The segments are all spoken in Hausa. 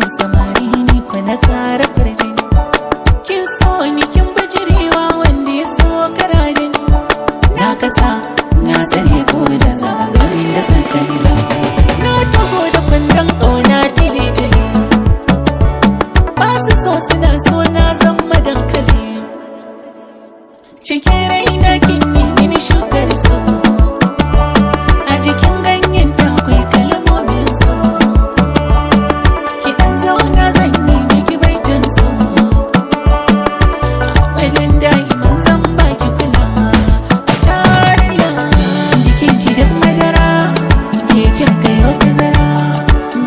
cikin samari ni kwa na kara kwarjini. Kin so ni kin bijirewa wanda ya so karadin. Na kasa na tsare ko da za a zo min da sansani. Na taho da kwandon ƙauna tili-tili, ba su so suna so na zama dankali. Cikin raina kin yi mini shukar so, a jikin ganyen ta akwai kalmomin so. Ki ɗan zauna zan yi miki baitin so, a ɓarin da'iman zan baki kulawa a tarayya. Jikin ki da madara ke kirkayo tazara,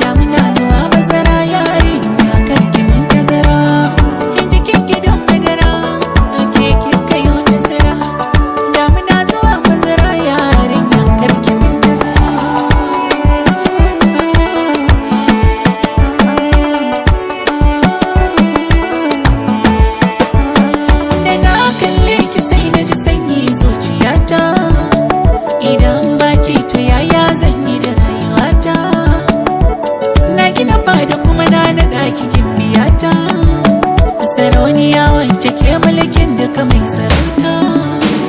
damina zuwa bazara yarinya karki min tazara. Jikin ki da madara ke kirkayo tazara, damina zuwa bazara yarinya karki min tazara. Da na kalle ki sai na ji sanyi zuciyata, idan baki to yaya zan yi da rayuwata. Na gina fada kuma na naɗa ki gimbiyata, sarauniya wance ke mulkin duka mai sarauta.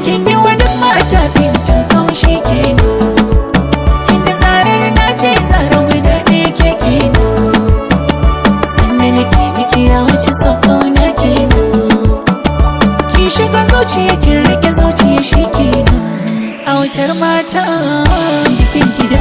Kin yi wani mata fintin kaushi kenan, inda zarar na ce zara guda ɗaya ke kenan. Sannan nake miki ya wuce sakona kenan, ki shiga zuciya kin rike zuciya shi kenan. A wutar mata jikin ki da